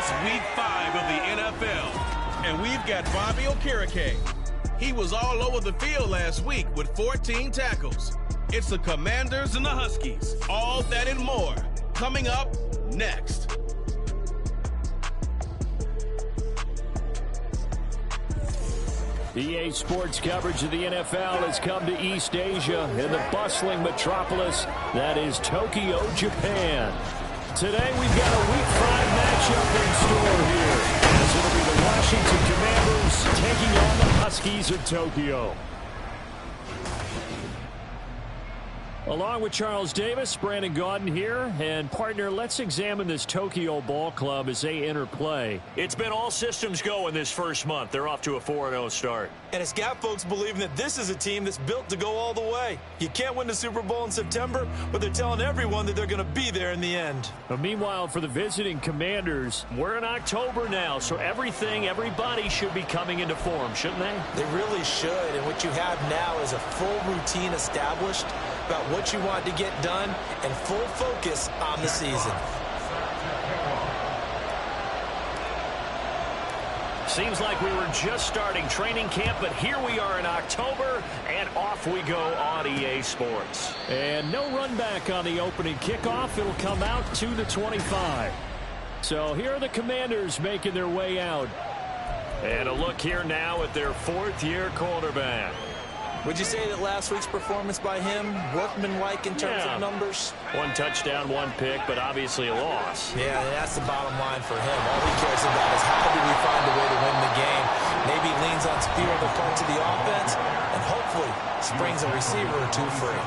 It's week 5 of the NFL, and we've got Bobby Okereke. He was all over the field last week with 14 tackles. It's the Commanders and the Huskies. All that and more coming up next. EA Sports coverage of the NFL has come to East Asia in the bustling metropolis that is Tokyo, Japan. Today we've got a Week 5 matchup in store here, as it'll be the Washington Commanders taking on the Huskies of Tokyo. Along with Charles Davis, Brandon Gaudin here, and partner, let's examine this Tokyo Ball Club as they enter play. It's been all systems go in this first month. They're off to a 4-0 start. And it's got folks believing that this is a team that's built to go all the way. You can't win the Super Bowl in September, but they're telling everyone that they're going to be there in the end. But meanwhile, for the visiting Commanders, we're in October now, so everybody should be coming into form, shouldn't they? They really should, and what you have now is a full routine established about what you want to get done and full focus on the season. Seems like we were just starting training camp, but here we are in October, and off we go on EA Sports. And no run back on the opening kickoff. It'll come out to the 25. So here are the Commanders making their way out. And a look here now at their fourth-year quarterback. Would you say that last week's performance by him, workmanlike in terms of numbers? 1 touchdown, 1 pick, but obviously a loss. Yeah, that's the bottom line for him. All he cares about is how do we find a way to win the game. Maybe leans on speed on the parts of the offense, and hopefully springs a receiver or two free.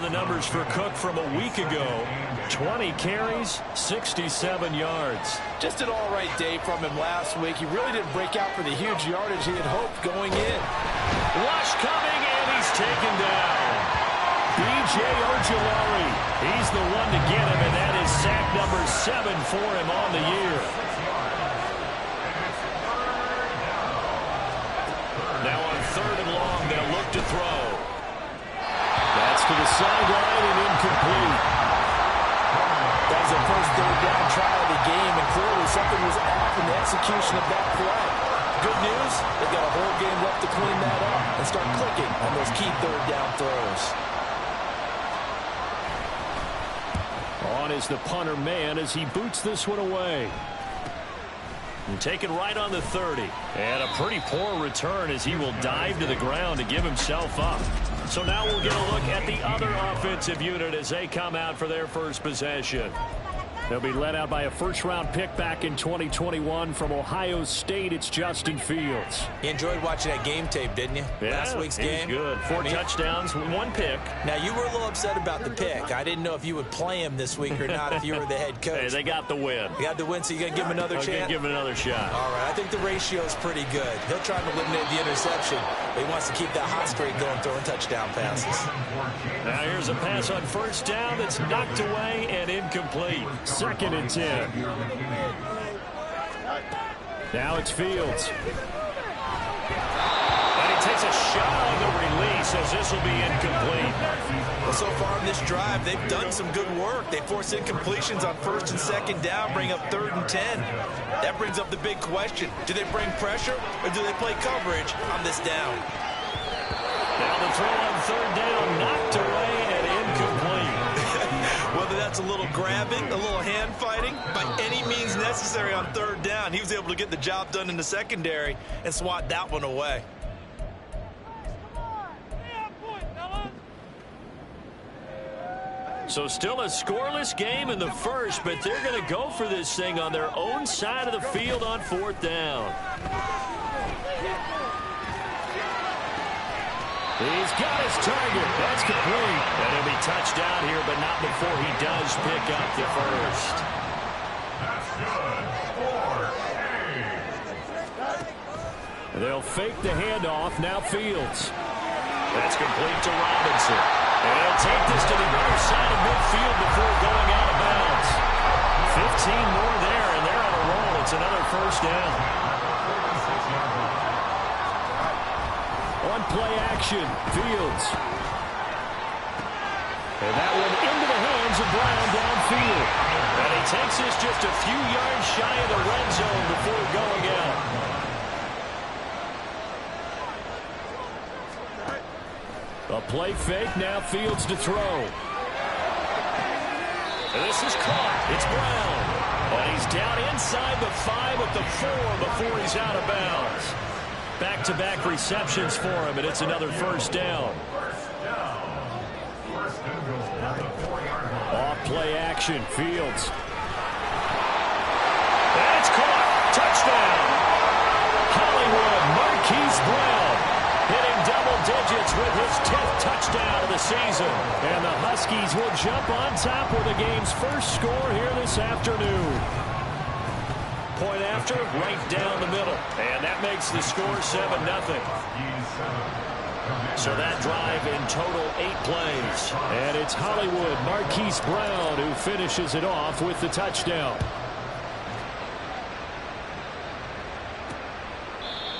The numbers for Cook from a week ago: 20 carries, 67 yards. Just an all-right day from him last week. He really didn't break out for the huge yardage he had hoped going in. Rush coming, and he's taken down. B.J. Ojulari, he's the one to get him, and that is sack number 7 for him on the year. Now on 3rd and long, they'll look to throw. That's to the sideline and incomplete. That was the first 3rd down try of the game, and clearly something was off in the execution of that play. Good news, they've got a whole game left to clean that up and start clicking on those key 3rd down throws. On is the punter man as he boots this one away. And taken right on the 30. And a pretty poor return as he will dive to the ground to give himself up. So now we'll get a look at the other offensive unit as they come out for their first possession. They'll be led out by a first-round pick back in 2021 from Ohio State. It's Justin Fields. You enjoyed watching that game tape, didn't you? Yeah, Last week's game. Good. 4 touchdowns, 1 pick. Now, you were a little upset about the pick. I didn't know if you would play him this week or not if you were the head coach. Hey, they got the win. You got the win, so you're going to give him another chance? Give him another shot. All right, I think the ratio is pretty good. He'll try to eliminate the interception, but he wants to keep that hot streak going, throwing touchdown passes. Now here's a pass on first down that's knocked away and incomplete. 2nd and 10. Now it's Fields. And he takes a shot on the release as this will be incomplete. Well, so far in this drive, they've done some good work. They force incompletions on 1st and 2nd down, bring up 3rd and 10. That brings up the big question. Do they bring pressure or do they play coverage on this down? Now the throw on 3rd down, knocked away and incomplete. Whether that's a little grabbing, a little hand fighting, by any means necessary on 3rd down, he was able to get the job done in the secondary and swat that one away. So still a scoreless game in the first, but they're going to go for this thing on their own side of the field on 4th down. He's got his target. That's complete. And he'll be touched down here, but not before he does pick up the first. They'll fake the handoff. Now Fields. That's complete to Robinson. And he'll take this to the other side of midfield before going out of bounds. 15 more there, and they're on a roll. It's another first down. On play action, Fields. And that one into the hands of Brown downfield. And he takes this just a few yards shy of the red zone before going out. A play fake, now Fields to throw. And this is caught. It's Brown. And he's down inside the 5 at the 4 before he's out of bounds. Back-to-back receptions for him, and it's another first down. Off play action, Fields. And it's caught. Touchdown. Hollywood Marquise Brown hitting double digits with his 10th touchdown of the season. And the Huskies will jump on top with the game's first score here this afternoon. Point after, right down the middle. And that makes the score 7-0. So that drive in total 8 plays. And it's Hollywood Marquise Brown who finishes it off with the touchdown.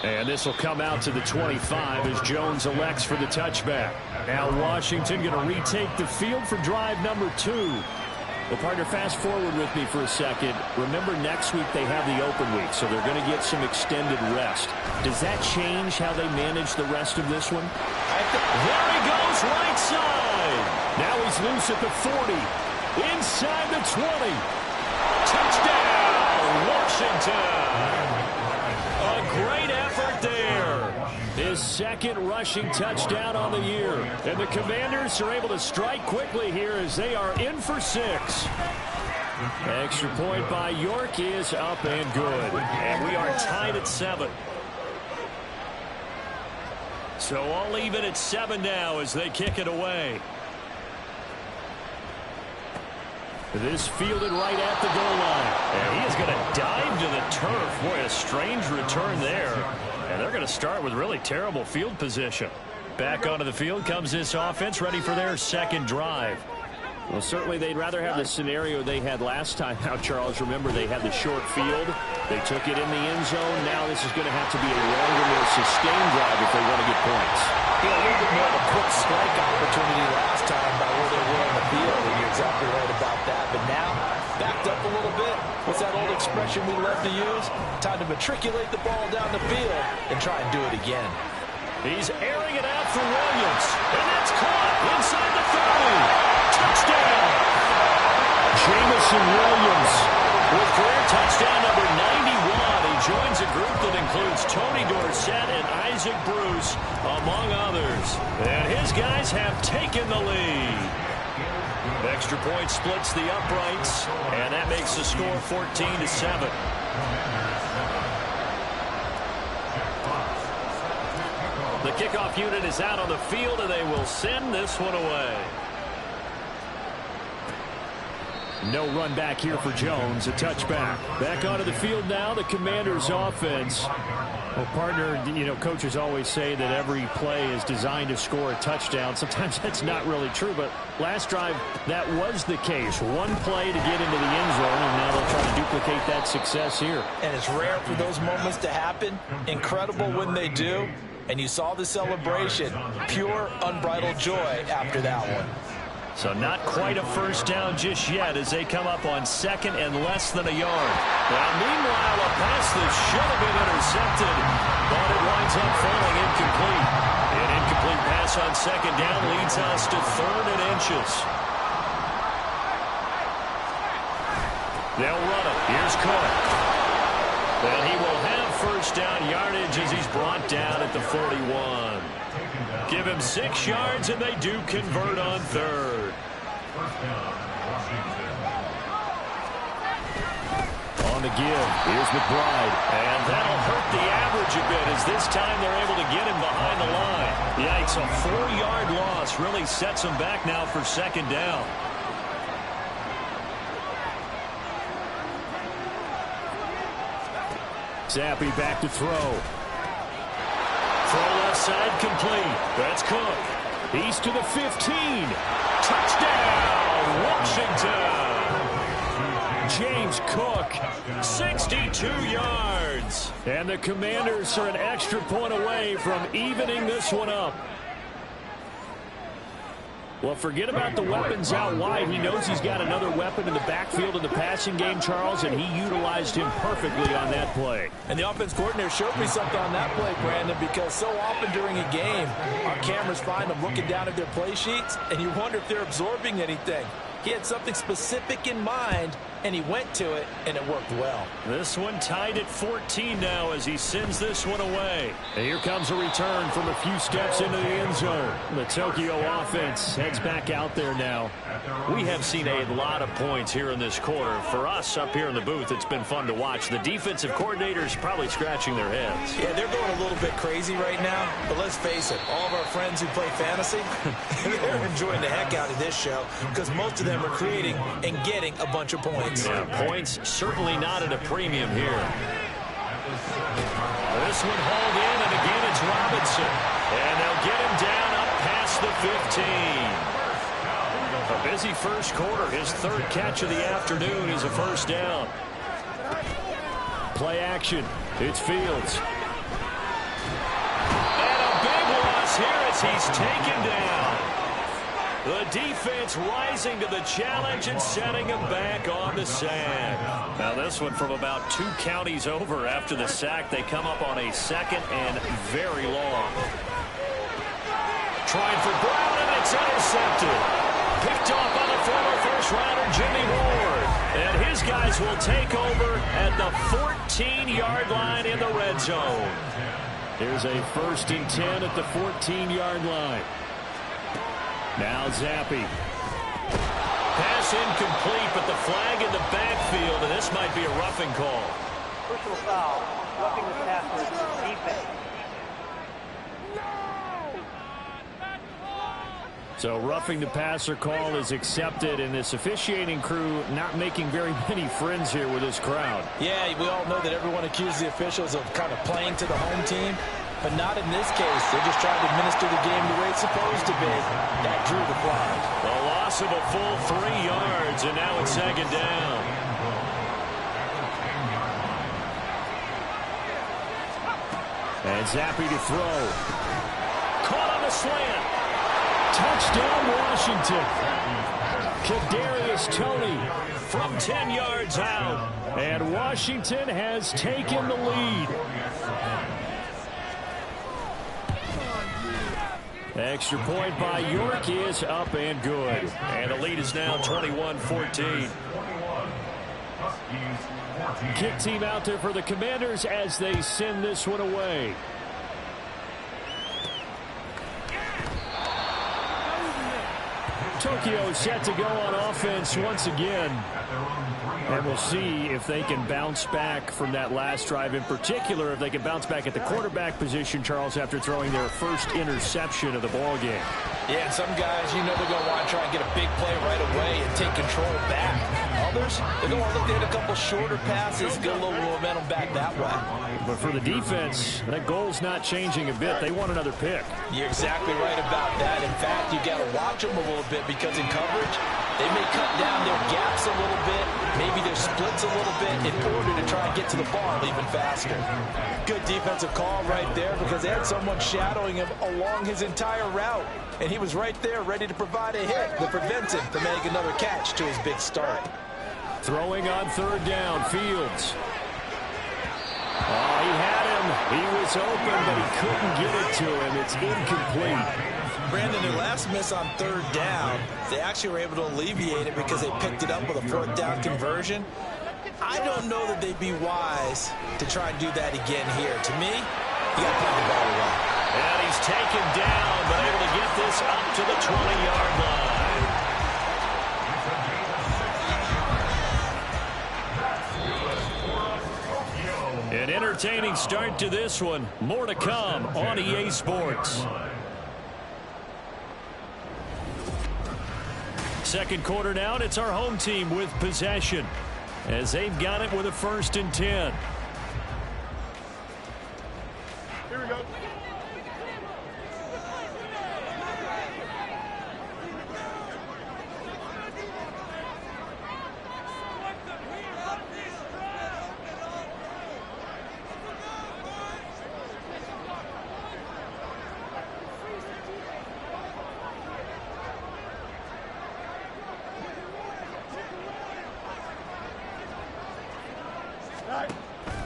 And this will come out to the 25 as Jones elects for the touchback. Now Washington going to retake the field for drive number 2. Well, partner, fast forward with me for a second. Remember, next week they have the open week, so they're going to get some extended rest. Does that change how they manage the rest of this one? There he goes, right side. Now he's loose at the 40. Inside the 20. Touchdown, Washington. A great effort there. His 2nd rushing touchdown on the year. And the Commanders are able to strike quickly here as they are in for 6. Extra point by York is up and good. And we are tied at 7. So all even at 7 now as they kick it away. This fielded right at the goal line. And he is going to dive to the turf. Boy, a strange return there. And they're going to start with really terrible field position. Back onto the field comes this offense, ready for their 2nd drive. Well, certainly they'd rather have the scenario they had last time out, Charles. Remember, they had the short field. They took it in the end zone. Now this is going to have to be a longer, more sustained drive if they want to get points. Yeah, a little bit more of a quick strike opportunity last time by where they were on the field, and you're exactly right about that. But now, backed up a little bit. What's that old expression we love to use? Time to matriculate the ball down the field and try and do it again. He's airing it out for Williams, and that's caught inside the 30. Touchdown! Jameson Williams with career touchdown number 91. He joins a group that includes Tony Dorsett and Isaac Bruce, among others. And his guys have taken the lead. Extra point splits the uprights, and that makes the score 14-7. The kickoff unit is out on the field, and they will send this one away. No run back here for Jones. A touchback. Back onto the field now, the Commanders' offense. Well, partner, you know, coaches always say that every play is designed to score a touchdown. Sometimes that's not really true, but last drive, that was the case. One play to get into the end zone, and now they'll try to duplicate that success here. And it's rare for those moments to happen. Incredible when they do. And you saw the celebration. Pure, unbridled joy after that one. So not quite a first down just yet as they come up on second and less than a yard. Now, meanwhile, a pass that should have been intercepted, but it winds up falling incomplete. An incomplete pass on second down leads us to 3rd and inches. They'll run it. Here's Cook. And he will have first down yardage as he's brought down at the 41. Give him 6 yards, and they do convert on 3rd. On the give, here's McBride. And that'll hurt the average a bit as this time they're able to get him behind the line. Yikes, a 4-yard loss really sets him back now for second down. Zappe back to throw. Throw left side complete. That's Cook. He's to the 15. Touchdown, Washington. James Cook. 62 yards. And the Commanders are an extra point away from evening this one up. Well, forget about the weapons out wide. He knows he's got another weapon in the backfield in the passing game, Charles, and he utilized him perfectly on that play. And the offense coordinator showed me something on that play, Brandon, because so often during a game, our cameras find them looking down at their play sheets, and you wonder if they're absorbing anything. He had something specific in mind, and he went to it, and it worked well. This one tied at 14 now as he sends this one away. And here comes a return from a few steps into the end zone. The Tokyo offense heads back out there now. We have seen a lot of points here in this quarter. For us up here in the booth, it's been fun to watch. The defensive coordinators probably scratching their heads. Yeah, they're going a little bit crazy right now, but let's face it, all of our friends who play fantasy, they're enjoying the heck out of this show because most of them are creating and getting a bunch of points. Yeah, points certainly not at a premium here. This one hauled in, and again it's Robinson. And they'll get him down up past the 15. A busy first quarter. His 3rd catch of the afternoon is a first down. Play action. It's Fields. And a big loss here as he's taken down. The defense rising to the challenge and setting him back on the sand. Now this one from about 2 counties over after the sack. They come up on a 2nd and very long. Trying for Brown, and it's intercepted. Picked off by the former first-rounder Jimmy Ward. And his guys will take over at the 14-yard line in the red zone. Here's a 1st and 10 at the 14-yard line. Now Zappe. Pass incomplete, but the flag in the backfield, and this might be a roughing call. Personal foul, roughing the passer, defense. So roughing the passer call is accepted, and this officiating crew not making very many friends here with this crowd. Yeah, we all know that everyone accuses the officials of kind of playing to the home team, but not in this case. They're just trying to administer the game the way it's supposed to be. That drew the flag. A loss of a full 3 yards, and now it's 2nd down. And Zappe to throw. Caught on the slant. Touchdown, Washington. Kadarius Toney from 10 yards out. And Washington has taken the lead. Extra point by York is up and good. And the lead is now 21-14. Kick team out there for the Commanders as they send this one away. Tokyo set to go on offense once again. And we'll see if they can bounce back from that last drive. In particular, if they can bounce back at the quarterback position, Charles, after throwing their first interception of the ball game. Yeah, and some guys, you know, they're going to want to try and get a big play right away and take control back. Others, they're going to want to look to hit a couple shorter passes, get a little momentum back that way. But for the defense, that goal's not changing a bit. They want another pick. You're exactly right about that. In fact, you got to watch them a little bit because in coverage, they may cut down their gaps a little bit, maybe their splits a little bit in order to try and get to the ball even faster. Good defensive call right there because they had someone shadowing him along his entire route. And he was right there ready to provide a hit that prevents him from making another catch to his big start. Throwing on third down, Fields. Oh, he had him. He was open, but he couldn't get it to him. It's incomplete. Brandon, their last miss on third down, they actually were able to alleviate it because they picked it up with a fourth down conversion. I don't know that they'd be wise to try and do that again here. To me, you got to play the ball away. And he's taken down, but able to get this up to the 20-yard line. An entertaining start to this one. More to come on EA Sports. Second quarter now, and it's our home team with possession as they've got it with a 1st and 10. Here we go.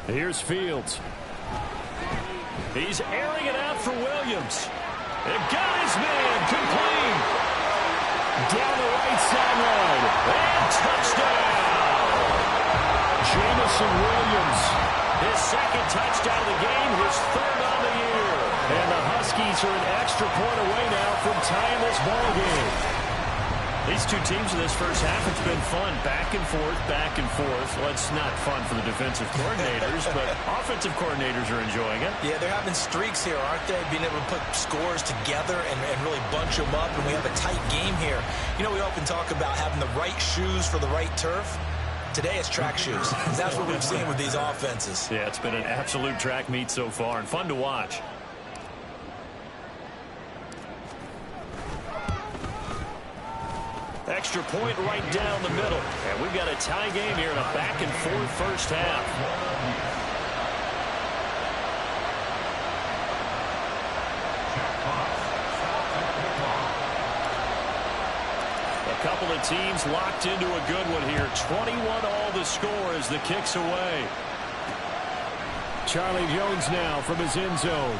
Here's Fields. He's airing it out for Williams. And got his man complete. Down the right sideline. And touchdown. Jamison Williams. His second touchdown of the game, his 3rd on the year. And the Huskies are an extra point away now from tying this ball game. These two teams in this first half, it's been fun. Back and forth, back and forth. Well, it's not fun for the defensive coordinators, but offensive coordinators are enjoying it. Yeah, they're having streaks here, aren't they? Being able to put scores together and really bunch them up, and we have a tight game here. You know, we often talk about having the right shoes for the right turf. Today it's track shoes. That's what we've seen with these offenses. Yeah, it's been an absolute track meet so far and fun to watch. Extra point right down the middle. And we've got a tie game here in a back-and-forth first half. A couple of teams locked into a good one here. 21-all the score as the kick's away. Charlie Jones now from his end zone.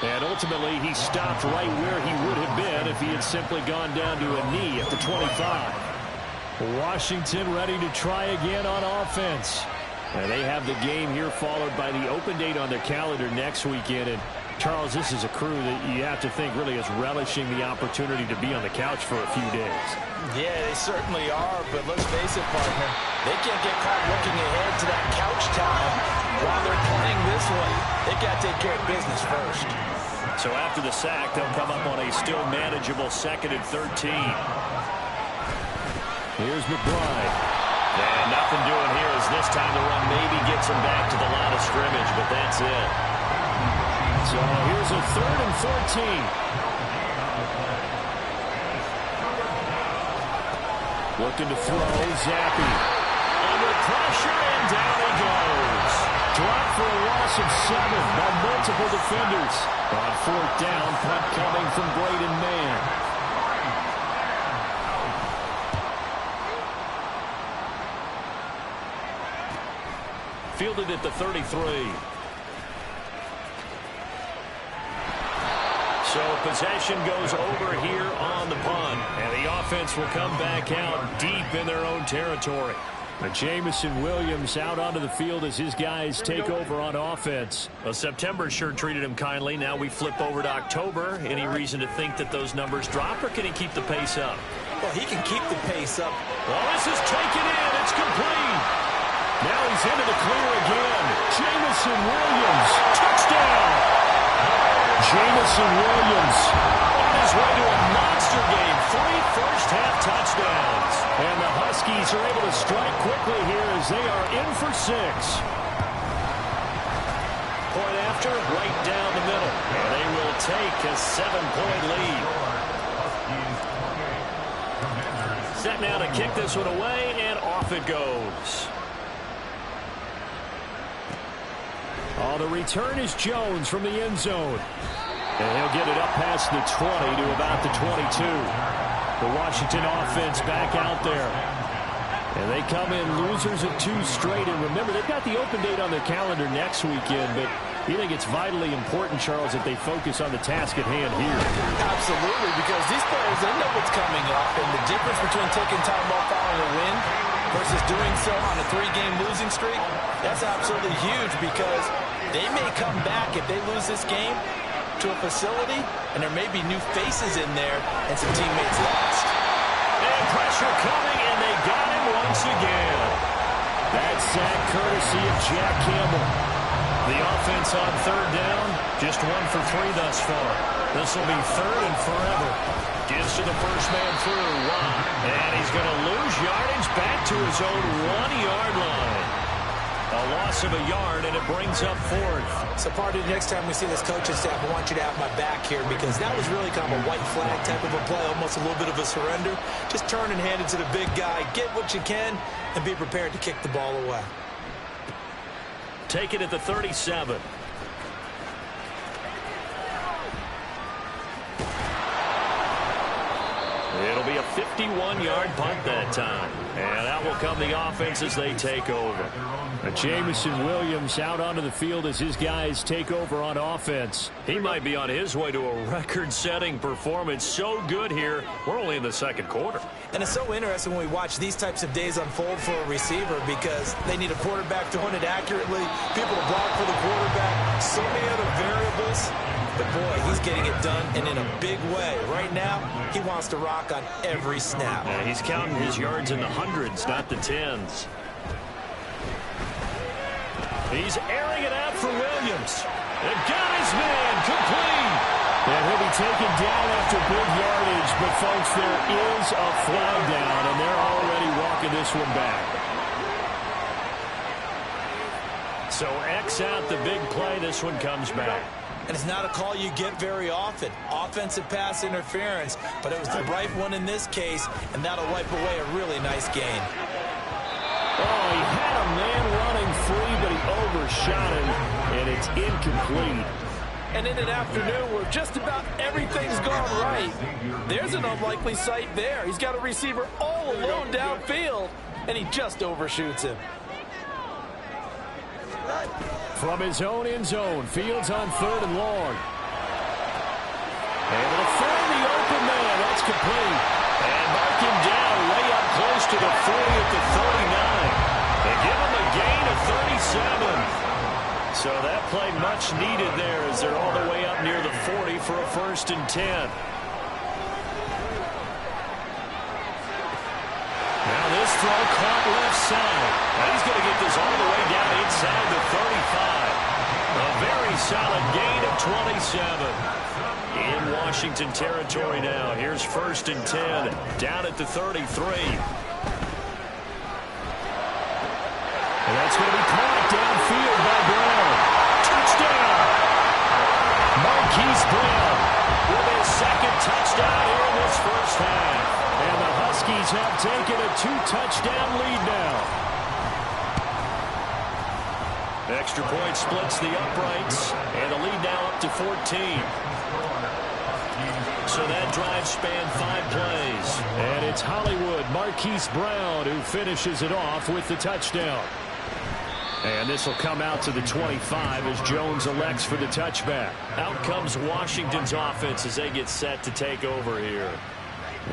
And ultimately, he stopped right where he would have been if he had simply gone down to a knee at the 25. Washington ready to try again on offense. And they have the game here followed by the open date on their calendar next weekend. And Charles, this is a crew that you have to think really is relishing the opportunity to be on the couch for a few days. Yeah, they certainly are, but let's face it, partner, they can't get caught looking ahead to that couch time while they're playing this one. They got to take care of business first. So after the sack, they'll come up on a still manageable 2nd and 13. Here's McBride. And nothing doing here as this time the run maybe gets him back to the line of scrimmage, but that's it. So here's a 3rd and 14. Looking to throw, Zappi. Under pressure, and down he goes. Dropped for a loss of 7 by multiple defenders. On 4th down, punt coming from Braden Mann. Fielded at the 33. So possession goes over here on the punt. And the offense will come back out deep in their own territory. Jamison Williams out onto the field as his guys take over on offense. Well, September sure treated him kindly. Now we flip over to October. Any reason to think that those numbers drop, or can he keep the pace up? Well, he can keep the pace up. Well, this is taken in. It's complete. Now he's into the clear again. Jamison Williams. Touchdown. Jamison Williams On his way to a monster game. 3 first-half touchdowns. And the Huskies are able to strike quickly here as they are in for 6. Point after, right down the middle. And they will take a 7-point lead. Set now to kick this one away, and off it goes. Oh, the return is Jones from the end zone. And he'll get it up past the 20 to about the 22. The Washington offense back out there. And they come in losers of 2 straight. And remember, they've got the open date on their calendar next weekend. But you think it's vitally important, Charles, that they focus on the task at hand here? Absolutely, because these players, they know what's coming up. And the difference between taking time off following a win versus doing so on a 3-game losing streak, that's absolutely huge, because they may come back if they lose this game to a facility, and there may be new faces in there and some teammates lost. And pressure coming, and they got him once again. That sack courtesy of Jack Campbell. The offense on 3rd down, just 1 for 3 thus far. This will be 3rd and forever. Gives to the first man through. Watt. And he's going to lose yardage back to his own 1-yard line. A loss of a yard, and it brings up 4th. So, Party, next time we see this coaching staff, I want you to have my back here, because that was really kind of a white flag type of a play, almost a little bit of a surrender. Just turn and hand it to the big guy, get what you can, and be prepared to kick the ball away. Take it at the 37. It'll be a 51-yard punt that time. And out will come the offense as they take over. Jamison Williams out onto the field as his guys take over on offense. He might be on his way to a record-setting performance. So good here. We're only in the 2nd quarter. And it's so interesting when we watch these types of days unfold for a receiver, because they need a quarterback throwing it accurately, people to block for the quarterback, so many other variables. But, boy, he's getting it done, and in a big way. Right now, he wants to rock on every snap. Yeah, he's counting his yards in the hundreds, not the 10s. He's airing it out for Williams. And got his man complete. And he'll be taken down after big yardage. But, folks, there is a flag down, and they're already walking this one back. So X out the big play. This one comes back. And it's not a call you get very often. Offensive pass interference, but it was the right one in this case, and that'll wipe away a really nice gain. Oh, he had a man running free, but he overshot him, and it's incomplete. And in an afternoon where just about everything's gone right, there's an unlikely sight there. He's got a receiver all alone downfield, and he just overshoots him. From his own end zone, Fields on 3rd and long. Able to find the open man. That's complete. And mark him down way up close to the 40 at the 39. And give him a gain of 37. So that play much needed there as they're all the way up near the 40 for a 1st and 10. Now this throw caught left side. Now he's going to get this all the way down inside the 35. A very solid gain of 27. In Washington territory now. Here's 1st and 10. Down at the 33. And that's going to be caught downfield by Brown. Touchdown! Marquise Brown With his 2nd touchdown here in this first half. And the Huskies have taken a 2-touchdown lead now. Extra point splits the uprights. And the lead now up to 14. So that drive spanned 5 plays. And it's Hollywood Marquise Brown who finishes it off with the touchdown. And this will come out to the 25 as Jones elects for the touchback. Out comes Washington's offense as they get set to take over here.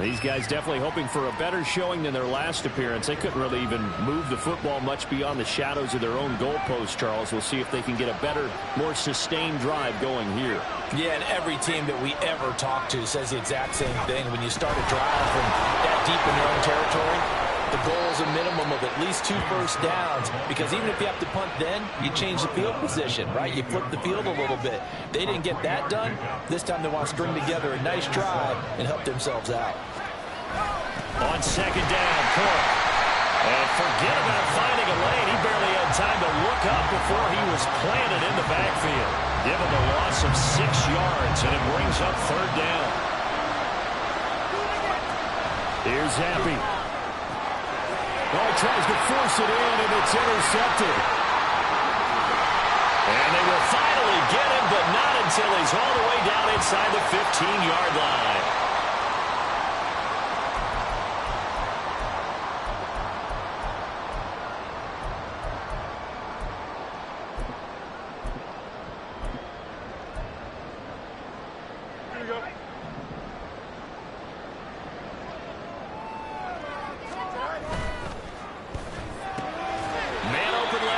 These guys definitely hoping for a better showing than their last appearance. They couldn't really even move the football much beyond the shadows of their own goalpost, Charles. We'll see if they can get a better, more sustained drive going here. Yeah, and every team that we ever talk to says the exact same thing. When you start a drive from that deep in your own territory, the goal is a minimum of at least 2 first downs, because even if you have to punt then, you change the field position, right? You flip the field a little bit. They didn't get that done. This time they want to string together a nice drive and help themselves out. On second down, Cook. And forget about finding a lane. He barely had time to look up before he was planted in the backfield. Give him a loss of 6 yards, and it brings up third down. Here's Zappe. Oh, he tries to force it in, and it's intercepted. And they will finally get him, but not until he's all the way down inside the 15-yard line.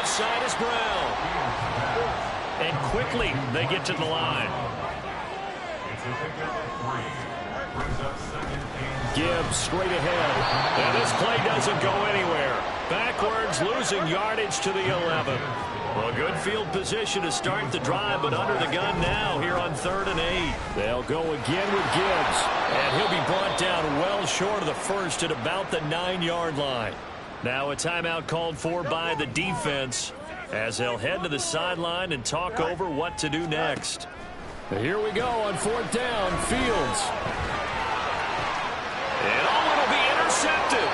Side is Brown. And quickly they get to the line. Gibbs straight ahead. And this play doesn't go anywhere. Backwards, losing yardage to the 11. Well, good field position to start the drive, but under the gun now here on 3rd and 8. They'll go again with Gibbs. And he'll be brought down well short of the first at about the 9-yard line. Now a timeout called for by the defense as they'll head to the sideline and talk over what to do next. Here we go on 4th down. Fields. And it'll be intercepted.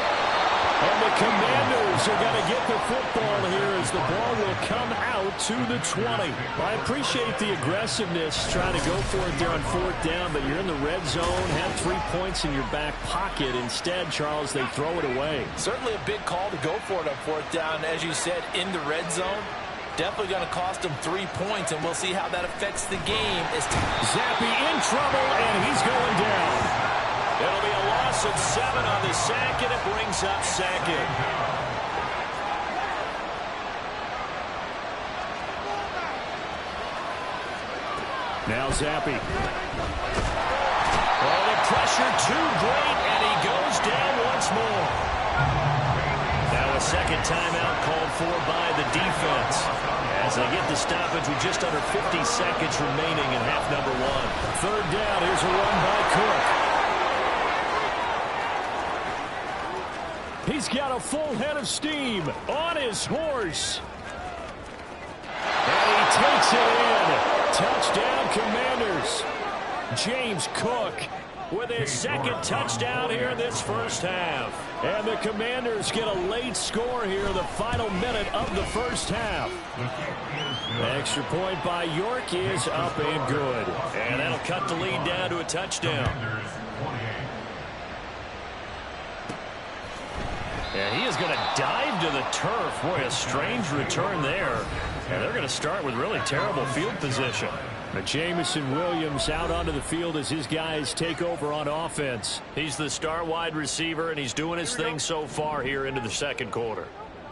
And the Commanders are going to get the football here as the ball will come out to the 20. I appreciate the aggressiveness trying to go for it there on 4th down, but you're in the red zone, have 3 points in your back pocket. Instead, Charles, they throw it away. Certainly a big call to go for it on 4th down. As you said, in the red zone, definitely going to cost them 3 points, and we'll see how that affects the game. Zappe in trouble, and he's going down. It'll be a loss of 7 on the sack, and it brings up 2nd. Now Zappe. Oh, the pressure too great, and he goes down once more. Now a second timeout called for by the defense as they get the stoppage with just under 50 seconds remaining in half number 1. 3rd down. Here's a run by Cook. He's got a full head of steam on his horse. And he takes it in. Touchdown, Commanders. James Cook with his 2nd touchdown here in this first half. And the Commanders get a late score here in the final minute of the first half. The extra point by York is up and good. And that'll cut the lead down to a touchdown. And he is going to dive to the turf. Boy, a strange return there. And they're going to start with really terrible field position. Jamison Williams out onto the field as his guys take over on offense. He's the star wide receiver, and he's doing his thing so far here into the 2nd quarter.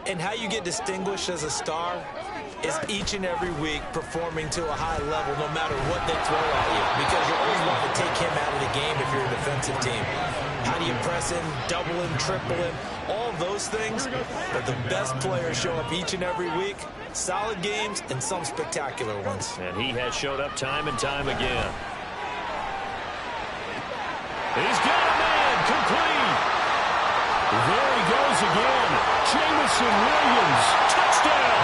And how you get distinguished as a star is each and every week performing to a high level no matter what they throw at you, because you always want to take him out of the game if you're a defensive team. How do you press him, double him, triple him, all of those things. But the best players show up each and every week. Solid games and some spectacular ones. And he has showed up time and time again. He's got a man complete. There he goes again. Jamison Williams. Touchdown.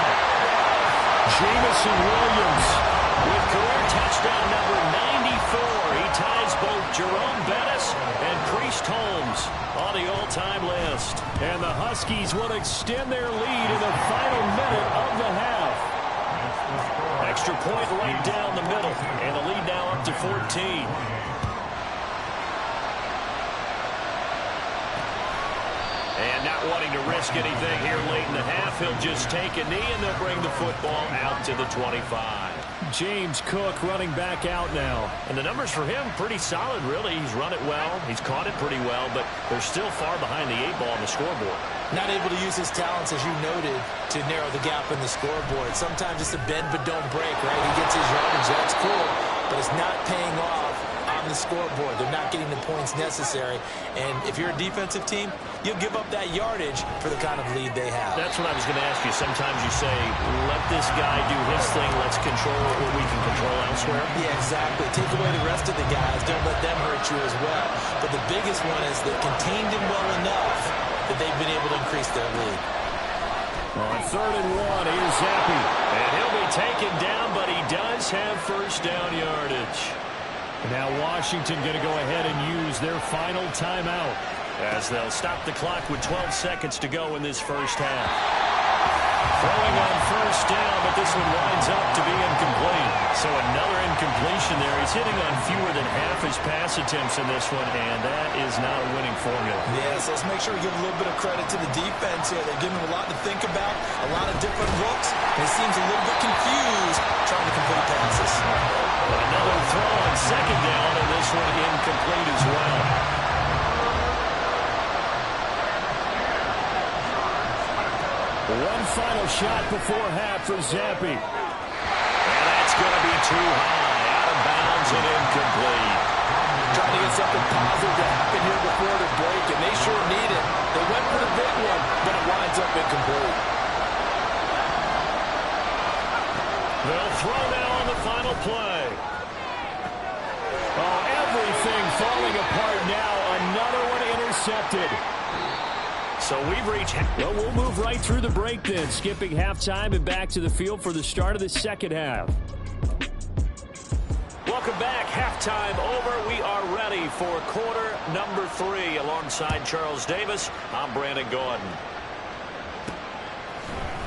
Jamison Williams with career touchdown number 94. He ties both Jerome Bettis and Priest Holmes on the all-time list. And the Huskies will extend their lead in the final minute of the half. Extra point right down the middle, and the lead now up to 14. And not wanting to risk anything here late in the half, he'll just take a knee, and they'll bring the football out to the 25. James Cook running back out now. And the numbers for him pretty solid, really. He's run it well. He's caught it pretty well, but they're still far behind the 8-ball on the scoreboard. Not able to use his talents, as you noted, to narrow the gap in the scoreboard. Sometimes it's a bend but don't break, right? He gets his yardage. That's cool, but it's not paying off on the scoreboard. They're not getting the points necessary. And if you're a defensive team, you'll give up that yardage for the kind of lead they have. That's what I was going to ask you. Sometimes you say, let this guy do his thing. Let's control what we can control elsewhere. Yeah, exactly. Take away the rest of the guys. Don't let them hurt you as well. But the biggest one is they contained him well enough that they've been able to increase their lead. On 3rd and 1, here's Zappe. And he'll be taken down, but he does have first down yardage. Now Washington going to go ahead and use their final timeout, as they'll stop the clock with 12 seconds to go in this first half. Throwing on first down, but this one winds up to be incomplete. So another incompletion there. He's hitting on fewer than half his pass attempts in this one, and that is not a winning formula. Yes, let's make sure we give a little bit of credit to the defense here. They're giving him a lot to think about, a lot of different looks, and he seems a little bit confused trying to complete passes. Another throw on second down, and this one incomplete as well. One final shot before half for Zappe. And that's going to be too high. Out of bounds and incomplete. Trying to get something positive to happen here before the break, and they sure need it. They went for the big one, but it winds up incomplete. They'll throw now on the final play. Oh, everything falling apart now. Another one intercepted. So we've reached... Well, we'll move right through the break then, skipping halftime and back to the field for the start of the second half. Welcome back. Halftime over. We are ready for quarter number 3. Alongside Charles Davis, I'm Brandon Gordon.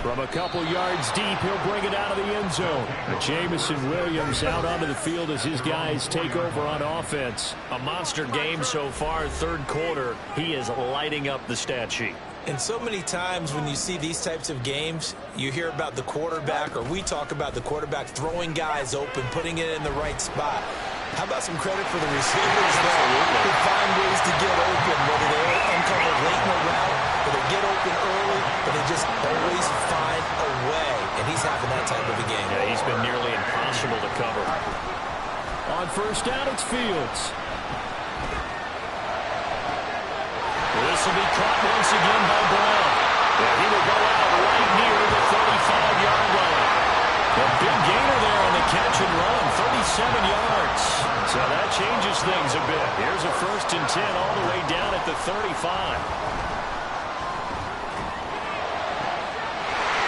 From a couple yards deep, he'll bring it out of the end zone. Jamison Williams out onto the field as his guys take over on offense. A monster game so far, third quarter. He is lighting up the stat sheet. And so many times when you see these types of games, you hear about the quarterback, or we talk about the quarterback throwing guys open, putting it in the right spot. How about some credit for the receivers there who find ways to get open, whether they uncover late in the route or they get open early, but they just always find a way. And he's having that type of a game. Yeah, he's been nearly impossible to cover. On first down, it's Fields. This will be caught once again by Brown. Yeah, he will go out right near the 35-yard line. A big gainer there on the catch and run, 37 yards. So that changes things a bit. Here's a 1st and 10 all the way down at the 35.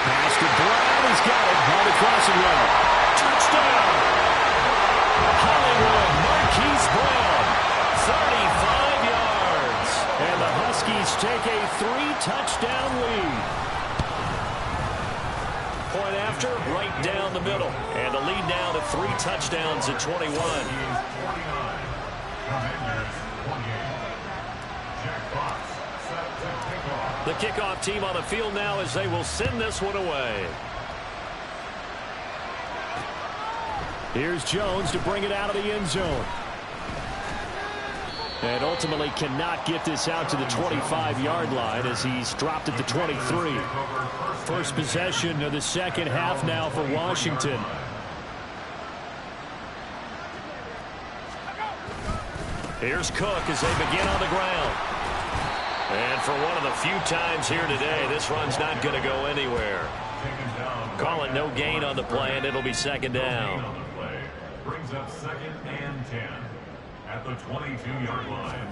Pass to Brown. He's got it on the crossing route. Touchdown! Hollywood Marquise Brown, 35 yards. And the Huskies take a 3-touchdown lead. Point after, right down the middle. And the lead now to 3 touchdowns at 21. The kickoff team on the field now as they will send this one away. Here's Jones to bring it out of the end zone. And ultimately cannot get this out to the 25-yard line as he's dropped at the 23. First possession of the second half now for Washington. Here's Cook as they begin on the ground. And for one of the few times here today, this run's not going to go anywhere. Call it no gain on the play, and it'll be second down. Brings up 2nd and 10 at the 22-yard line.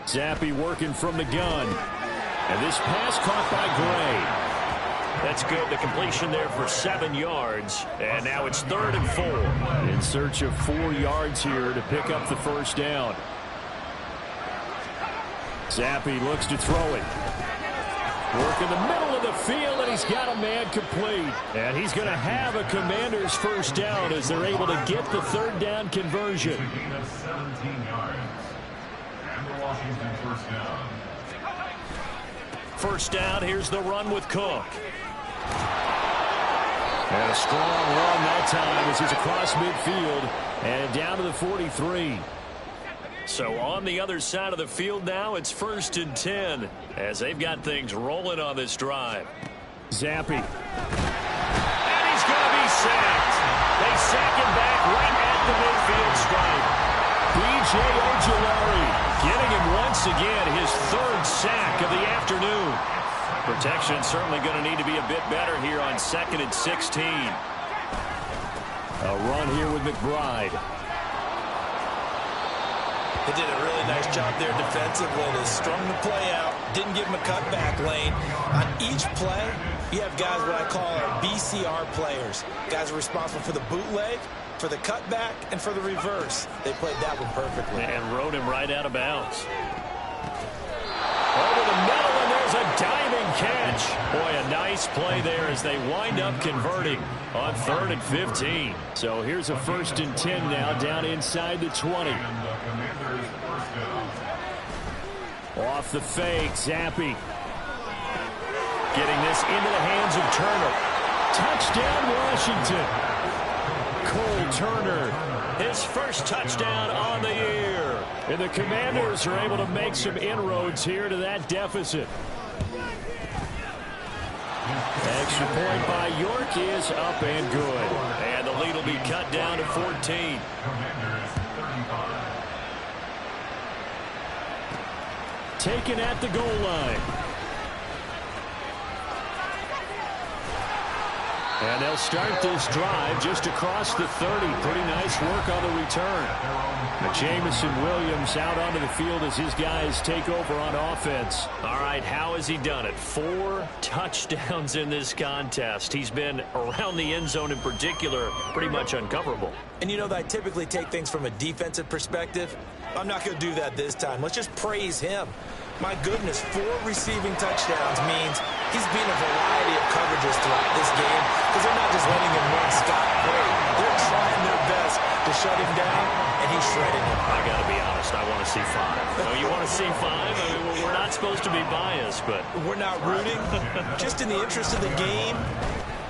Zappe working from the gun. And this pass caught by Gray. That's good. The completion there for 7 yards. And now it's 3rd and 4. In search of 4 yards here to pick up the first down. Zappe looks to throw it. Work in the middle of the field, and he's got a man complete. And he's going to have a Commander's first down as they're able to get the 3rd down conversion. A gain of 17 yards. And the Washington first down. First down, here's the run with Cook. And a strong run that time as he's across midfield and down to the 43. So on the other side of the field now, it's 1st and 10 as they've got things rolling on this drive. Zappi. And he's going to be sacked. They sack him back right at the midfield stripe. B.J. Ojulari getting him once again his 3rd sack of the afternoon. Protection certainly going to need to be a bit better here on 2nd and 16. A run here with McBride. They did a really nice job there defensively. They strung the play out, didn't give him a cutback lane. On each play, you have guys what I call our BCR players. Guys are responsible for the bootleg, for the cutback, and for the reverse. They played that one perfectly. And rode him right out of bounds. Over the middle, and there's a diving catch. Boy, a nice play there as they wind up converting on 3rd and 15. So here's a 1st and 10 now down inside the 20. Off the fake, Zappi. Getting this into the hands of Turner. Touchdown, Washington. Cole Turner, his first touchdown on the year. And the Commanders are able to make some inroads here to that deficit. Extra point by York is up and good. And the lead will be cut down to 14. Taken at the goal line. And they'll start this drive just across the 30. Pretty nice work on the return. Jamison Williams out onto the field as his guys take over on offense. All right, how has he done it? 4 touchdowns in this contest. He's been around the end zone in particular, pretty much uncoverable. And you know that I typically take things from a defensive perspective. I'm not going to do that this time. Let's just praise him. My goodness, 4 receiving touchdowns means he's been a variety of coverages throughout this game because they're not just letting him run scot-free. They're trying their best to shut him down, and he's shredding him. I got to be honest, I want to see 5. No, you want to see 5? I mean, we're not supposed to be biased, but we're not rooting. Just in the interest of the game,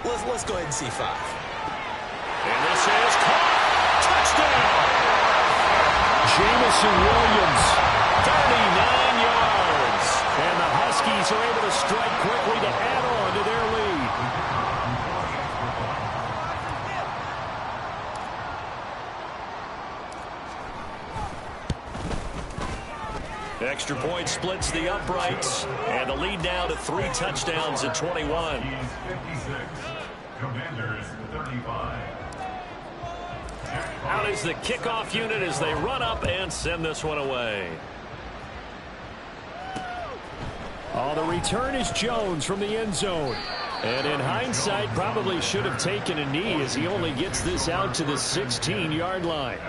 let's go ahead and see 5. And this is caught. Touchdown! Jamison Williams, 39 yards. And the Huskies are able to strike quickly to add on to their lead. Extra point splits the uprights, and the lead now to 3 touchdowns at 21. Commanders 35. Out is the kickoff unit as they run up and send this one away. Oh, the return is Jones from the end zone. And in hindsight, probably should have taken a knee as he only gets this out to the 16-yard line.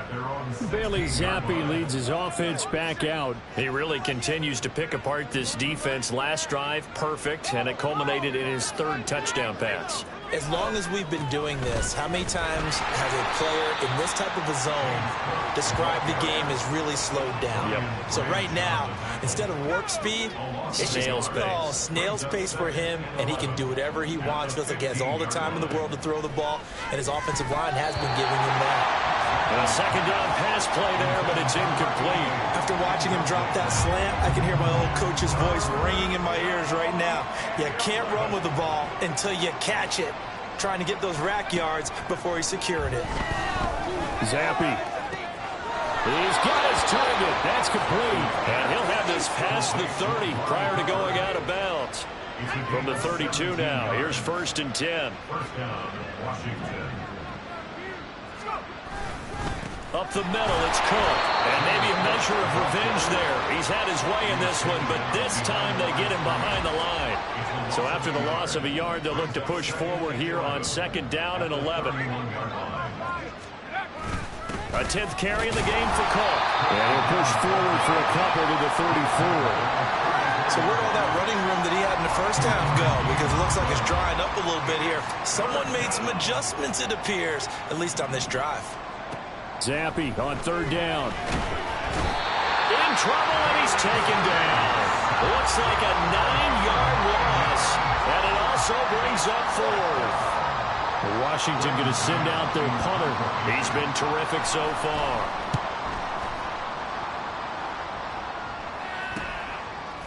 Bailey Zappi leads his offense back out. He really continues to pick apart this defense. Last drive, perfect, and it culminated in his 3rd touchdown pass. As long as we've been doing this, how many times has a player in this type of a zone described the game as really slowed down? Yep. So right now, instead of warp speed, it's snail's pace. Oh, snail's pace for him, and he can do whatever he wants. Feels like he has all the time in the world to throw the ball, and his offensive line has been giving him that. And a 2nd down pass play there, but it's incomplete. After watching him drop that slant, I can hear my old coach's voice ringing in my ears right now. You can't run with the ball until you catch it. Trying to get those rack yards before he secured it. Zappi. He's got his target. That's complete. And he'll have this past the 30 prior to going out of bounds. From the 32 now, here's 1st and 10. First down, Washington. Up the middle, it's Cook. And maybe a measure of revenge there. He's had his way in this one, but this time they get him behind the line. So after the loss of a yard, they'll look to push forward here on 2nd down and 11. A 10th carry in the game for Cook. And he'll push forward for a couple to the 34. So where'd all that running room that he had in the first half go? Because it looks like it's drying up a little bit here. Someone made some adjustments, it appears, at least on this drive. Zappi on 3rd down. In trouble, and he's taken down. Looks like a 9-yard loss, and it also brings up 4th. Washington going to send out their punter. He's been terrific so far.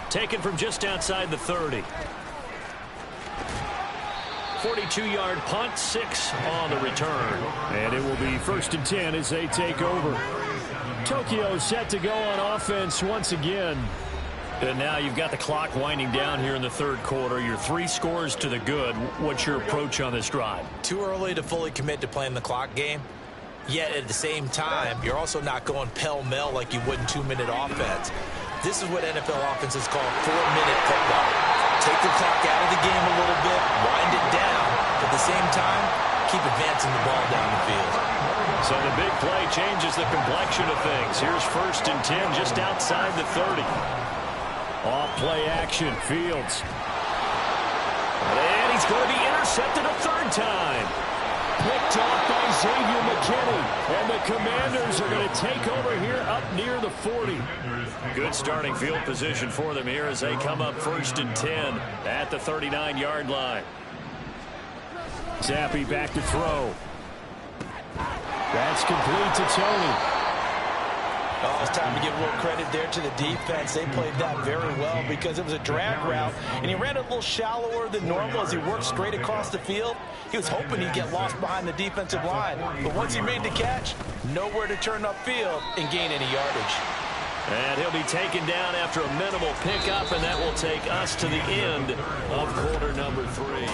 Taken from just outside the 30. 42-yard punt, 6 on the return. And it will be 1st and 10 as they take over. Tokyo set to go on offense once again. And now you've got the clock winding down here in the 3rd quarter. You're 3 scores to the good. What's your approach on this drive? Too early to fully commit to playing the clock game. Yet at the same time, you're also not going pell-mell like you would in 2-minute offense. This is what NFL offenses call 4-minute football. Take the clock out of the game a little bit, wind it down, but at the same time, keep advancing the ball down the field. So the big play changes the complexion of things. Here's 1st and 10 just outside the 30. Off play action, Fields. And he's going to be intercepted a 3rd time. Picked off by Xavier McKinney. And the Commanders are going to take over here up near the 40. Good starting field position for them here as they come up 1st and 10 at the 39-yard line. Zappe back to throw. That's complete to Tony. Oh, it's time to give a little credit there to the defense. They played that very well because it was a drag route, and he ran it a little shallower than normal as he worked straight across the field. He was hoping he'd get lost behind the defensive line, but once he made the catch, nowhere to turn upfield and gain any yardage. And he'll be taken down after a minimal pickup, and that will take us to the end of quarter number 3.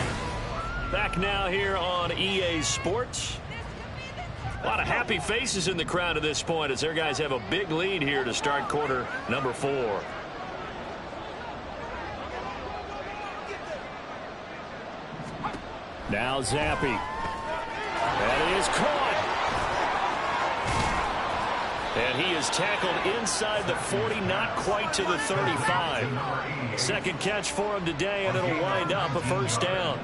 Back now here on EA Sports. A lot of happy faces in the crowd at this point as their guys have a big lead here to start quarter number 4. Now Zappe. That is caught. And he is tackled inside the 40, not quite to the 35. Second catch for him today, and it'll wind up a 1st down.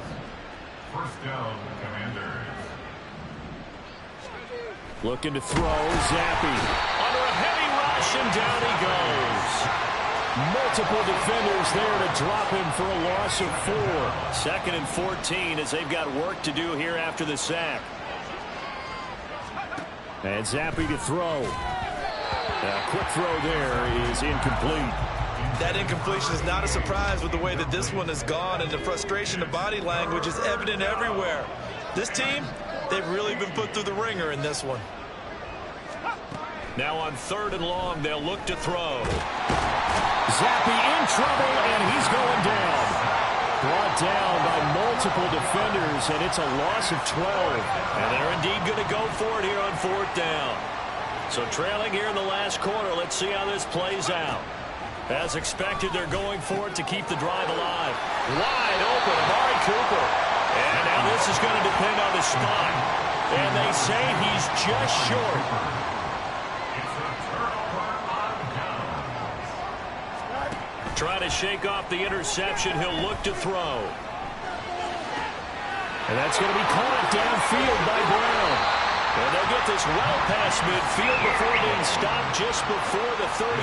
1st down, Commanders. Looking to throw, Zappe. Under a heavy rush, and down he goes. Multiple defenders there to drop him for a loss of 4. 2nd and 14 as they've got work to do here after the sack. And Zappe to throw. A quick throw there is incomplete. That incompletion is not a surprise with the way that this one has gone, and the frustration of body language is evident everywhere. This team, they've really been put through the ringer in this one. Now on 3rd and long, they'll look to throw. Zappe in trouble, and he's going down. Brought down by multiple defenders, and it's a loss of 12. And they're indeed going to go for it here on 4th down. So trailing here in the last quarter, let's see how this plays out. As expected, they're going for it to keep the drive alive. Wide open, Amari Cooper. And now this is going to depend on the spot. And they say he's just short. Try to shake off the interception. He'll look to throw. And that's going to be caught downfield by Brown. And they'll get this well past midfield before being stopped just before the 35.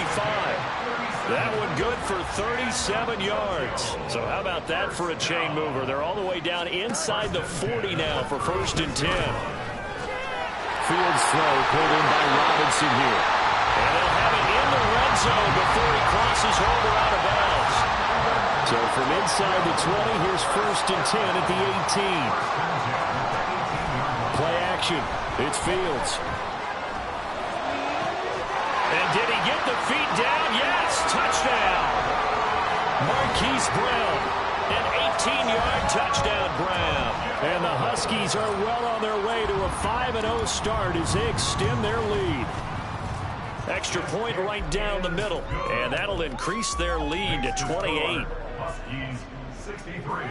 That one good for 37 yards. So how about that for a chain mover? They're all the way down inside the 40 now for 1st and 10. Fields throw pulled in by Robinson here. And they'll have it in the red zone before he crosses over out of bounds. So from inside the 20, here's 1st and 10 at the 18. Play action. It's Fields. And did he get the feet down? Yes, touchdown. Marquise Brown, an 18-yard touchdown grab. And the Huskies are well on their way to a 5-0 start as they extend their lead. Extra point right down the middle, and that'll increase their lead to 28. Huskies 63,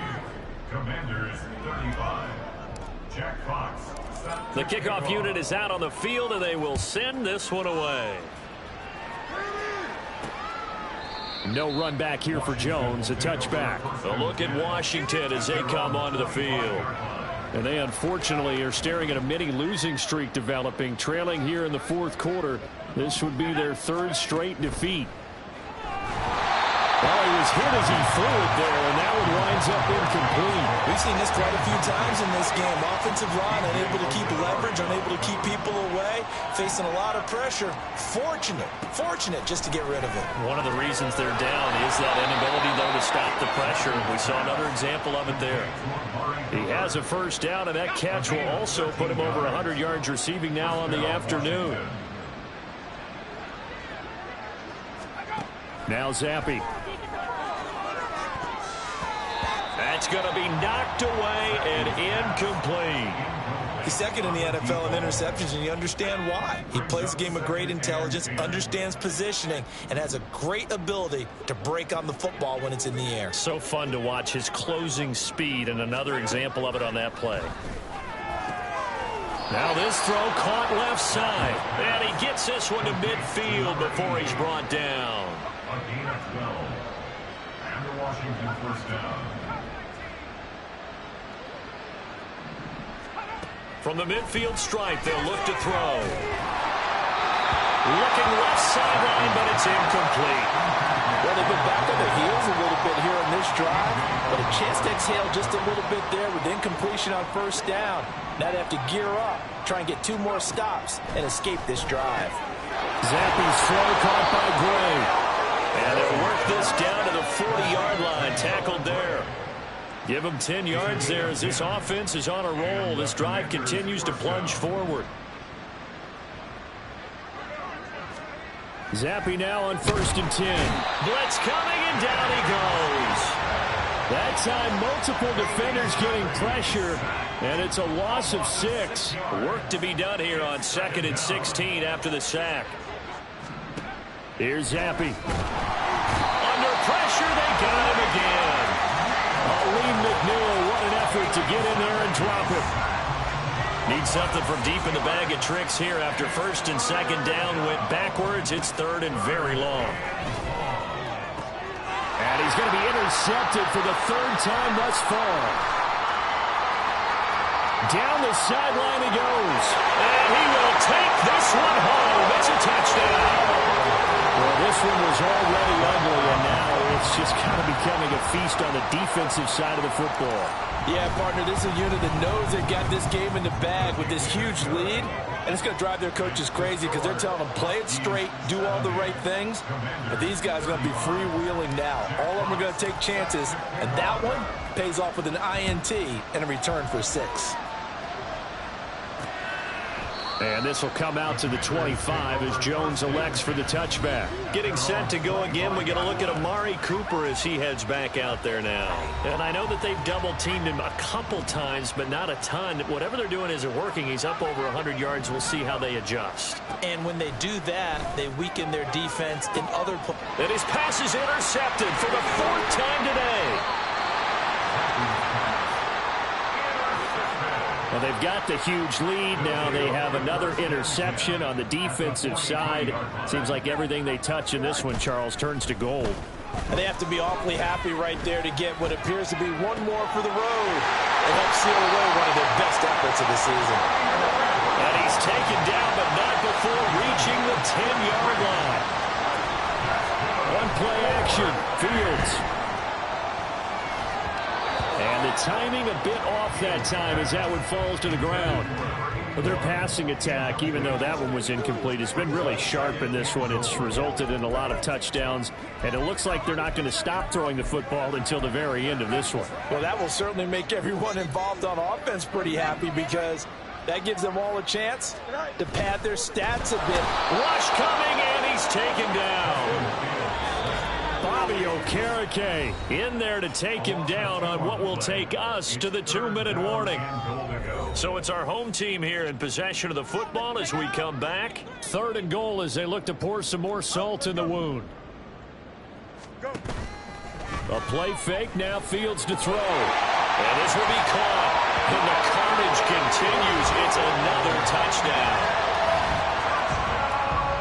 Commanders 35. Jack Fox. The kickoff unit is out on the field, and they will send this one away. No run back here for Jones, a touchback. A look at Washington as they come onto the field. And they unfortunately are staring at a mini losing streak developing, trailing here in the 4th quarter. This would be their 3rd straight defeat. Well, he was hit as he threw it there, and that one winds up incomplete. We've seen this quite a few times in this game. Offensive line unable to keep leverage, unable to keep people away, facing a lot of pressure. Fortunate just to get rid of it. One of the reasons they're down is that inability, though, to stop the pressure. We saw another example of it there. He has a first down, and that catch will also put him over 100 yards receiving now on the afternoon. Now Zappe. That's going to be knocked away and incomplete. He's second in the NFL in interceptions, and you understand why. He plays a game of great intelligence, understands positioning, and has a great ability to break on the football when it's in the air. So fun to watch his closing speed, and another example of it on that play. Now this throw caught left side, and he gets this one to midfield before he's brought down. A gain of 12. And the Washington first down. From the midfield stripe, they'll look to throw. Looking left sideline, but it's incomplete. Well, they've been back on their heels a little bit here on this drive, but a chance to exhale just a little bit there with incompletion on first down. Now they have to gear up, try and get 2 more stops, and escape this drive. Zappe's throw caught by Gray. And they'll work this down to the 40-yard line, tackled there. Give him 10 yards there as this offense is on a roll. This drive continues to plunge forward. Zappe now on 1st and 10. Blitz coming, and down he goes. That time, multiple defenders getting pressure, and it's a loss of 6. Work to be done here on 2nd and 16 after the sack. Here's Zappe. Under pressure, they got him again. Aleem McNeil, what an effort to get in there and drop it. Needs something from deep in the bag of tricks here after 1st and 2nd down. Went backwards. It's 3rd and very long. And he's going to be intercepted for the 3rd time thus far. Down the sideline he goes. And he will take this one home. It's a touchdown. Well, this one was already ugly, and now it's just kind of becoming a feast on the defensive side of the football. Yeah, partner, this is a unit that knows they've got this game in the bag with this huge lead, and it's going to drive their coaches crazy because they're telling them, play it straight, do all the right things, but these guys are going to be freewheeling now. All of them are going to take chances, and that one pays off with an INT and a return for 6. And this will come out to the 25 as Jones elects for the touchback. Getting set to go again. We're going to look at Amari Cooper as he heads back out there now. And I know that they've double-teamed him a couple times, but not a ton. Whatever they're doing isn't working. He's up over 100 yards. We'll see how they adjust. And when they do that, they weaken their defense in other places. And his pass is intercepted for the 4th time today. Well, they've got the huge lead. Now they have another interception on the defensive side. Seems like everything they touch in this one, Charles, turns to gold. And they have to be awfully happy right there to get what appears to be one more for the road. It helps seal away one of their best efforts of the season. And he's taken down, but not before reaching the 10-yard line. One play action, Fields. And the timing a bit off that time as that one falls to the ground. But their passing attack, even though that one was incomplete, has been really sharp in this one. It's resulted in a lot of touchdowns, and it looks like they're not going to stop throwing the football until the very end of this one. Well, that will certainly make everyone involved on offense pretty happy because that gives them all a chance to pad their stats a bit. Rush coming, and he's taken down. Bobby Okereke in there to take him down on what will take us to the 2-minute warning. So it's our home team here in possession of the football as we come back. 3rd and goal as they look to pour some more salt in the wound. A play fake, now Fields to throw. And this will be caught. And the carnage continues. It's another touchdown.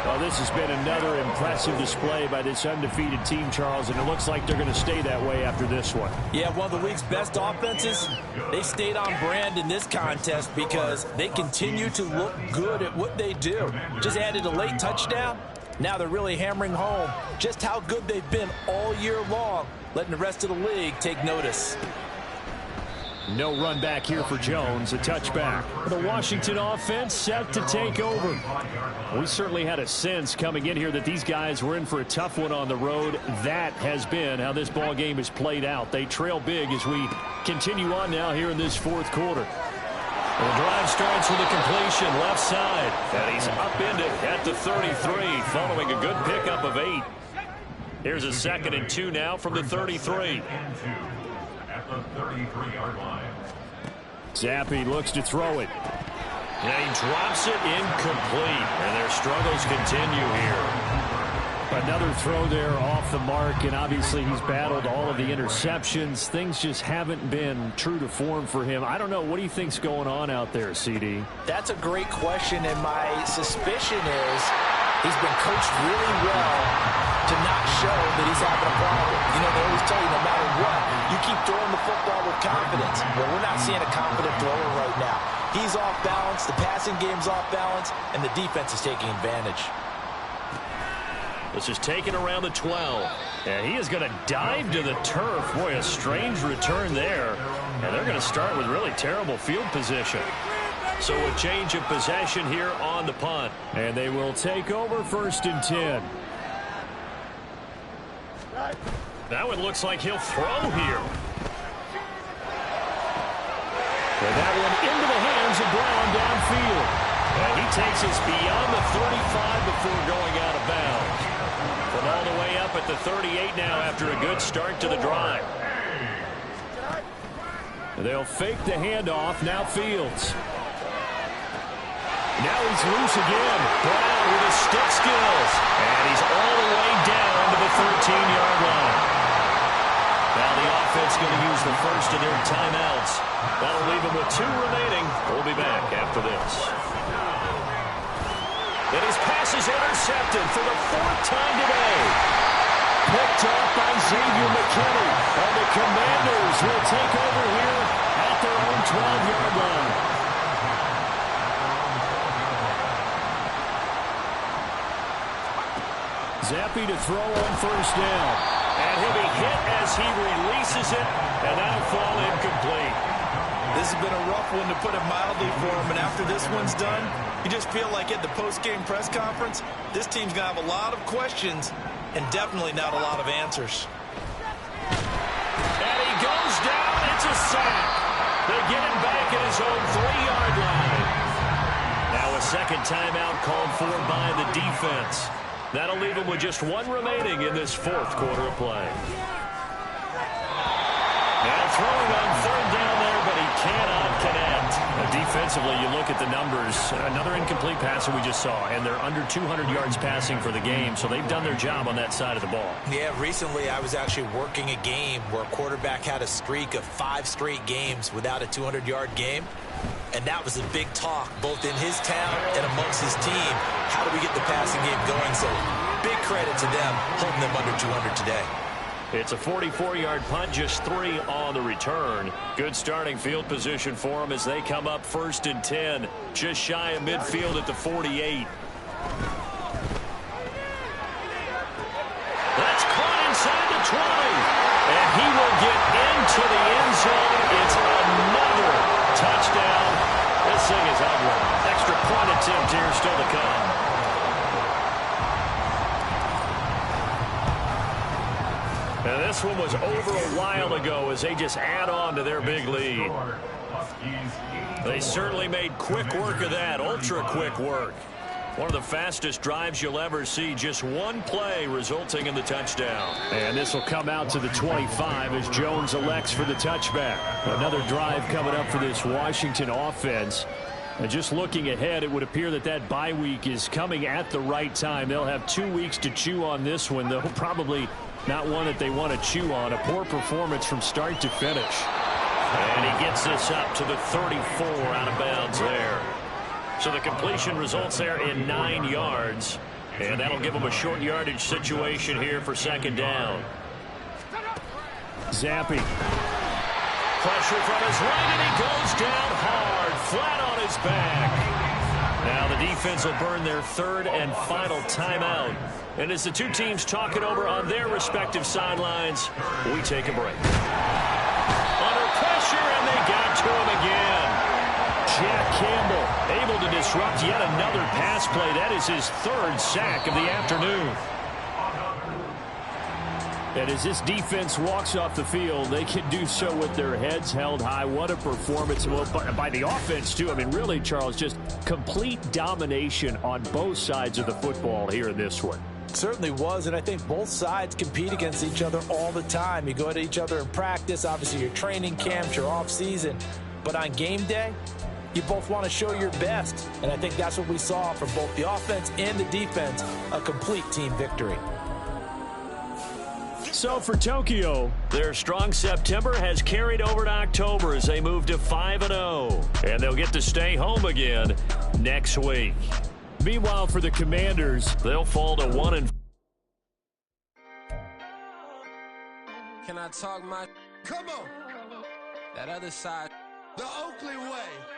Well, this has been another impressive display by this undefeated team, Charles, and it looks like they're going to stay that way after this one. Yeah, one of the league's best offenses. They stayed on brand in this contest because they continue to look good at what they do. Just added a late touchdown, Now they're really hammering home just how good they've been all year long, letting the rest of the league take notice. No run back here for Jones, a touchback. The Washington offense set to take over. We certainly had a sense coming in here that these guys were in for a tough one on the road. That has been how this ball game has played out. They trail big as we continue on now here in this fourth quarter. The drive starts with a completion left side. And he's upended at the 33 following a good pickup of 8. Here's a 2nd and 2 now from the 33. At the 33-yard line. Zappi looks to throw it. And he drops it incomplete. And their struggles continue here. Another throw there off the mark, and obviously he's battled all of the interceptions. Things just haven't been true to form for him. I don't know. What do you think's going on out there, CD? That's a great question, and my suspicion is he's been coached really well to not show that he's having a problem. You know, they always tell you no matter what, you keep throwing the football with confidence. Well, we're not seeing a confident thrower right now. He's off balance, the passing game's off balance, and the defense is taking advantage. This is taken around the 12. And he is going to dive to the turf. Boy, a strange return there. And they're going to start with really terrible field position. So a change of possession here on the punt. And they will take over 1st and 10. Now it looks like he'll throw here. And that one into the hands of Brown downfield. And he takes us beyond the 35 before going out of bounds. From all the way up at the 38 now after a good start to the drive. They'll fake the handoff. Now Fields. Now he's loose again. Brown with his stick skills. And he's all the way down to the 13-yard line. Now the offense going to use the first of their timeouts. That'll leave them with 2 remaining. We'll be back after this. And his pass is intercepted for the 4th time today. Picked up by Xavier McKinney. And the Commanders will take over here at their own 12-yard line. Zappi to throw on 1st down. And he'll be hit as he releases it, and that'll fall incomplete. This has been a rough one, to put it mildly, for him, and after this one's done, you just feel like at the post-game press conference, this team's going to have a lot of questions and definitely not a lot of answers. And he goes down. It's a sack. They get him back at his own 3-yard line. Now a 2nd timeout called for by the defense. That'll leave him with just 1 remaining in this 4th quarter of play. And throwing on 3rd down there, but he cannot connect. Defensively, you look at the numbers. Another incomplete pass that we just saw, and they're under 200 yards passing for the game, so they've done their job on that side of the ball. Yeah, recently I was actually working a game where a quarterback had a streak of 5 straight games without a 200-yard game. And that was a big talk, both in his town and amongst his team. How do we get the passing game going? So big credit to them, holding them under 200 today. It's a 44-yard punt, just 3 on the return. Good starting field position for them as they come up 1st and 10, just shy of midfield at the 48. That's caught inside the 20. And he will get into the end zone. It's another touchdown. This thing is ugly. Extra point attempt here still to come. And this one was over a while ago as they just add on to their big lead. They certainly made quick work of that, ultra quick work. One of the fastest drives you'll ever see, just 1 play resulting in the touchdown. And this will come out to the 25 as Jones elects for the touchback. Another drive coming up for this Washington offense. And just looking ahead, it would appear that that bye week is coming at the right time. They'll have 2 weeks to chew on this one, though probably not one that they want to chew on. A poor performance from start to finish. And he gets this up to the 34 out of bounds there. So the completion results there in 9 yards. And that'll give them a short yardage situation here for 2nd down. Zappi. Pressure from his right, and he goes down hard, flat on his back. Now the defense will burn their third and final timeout. And as the two teams talk it over on their respective sidelines, we take a break. Under pressure, and they got to him again. Jack Campbell able to disrupt yet another pass play. That is his third sack of the afternoon. And as this defense walks off the field, they can do so with their heads held high. What a performance by the offense, too. I mean, really, Charles, just complete domination on both sides of the football here in this one. Certainly was, and I think both sides compete against each other all the time. You go to each other in practice, obviously your training camps, your off-season, but on game day, you both want to show your best, and I think that's what we saw from both the offense and the defense, a complete team victory. So for Tokyo, their strong September has carried over to October as they move to 5-0, and they'll get to stay home again next week. Meanwhile, for the Commanders, they'll fall to 1-4. Can I talk my... Come on. That other side. The Oakley way.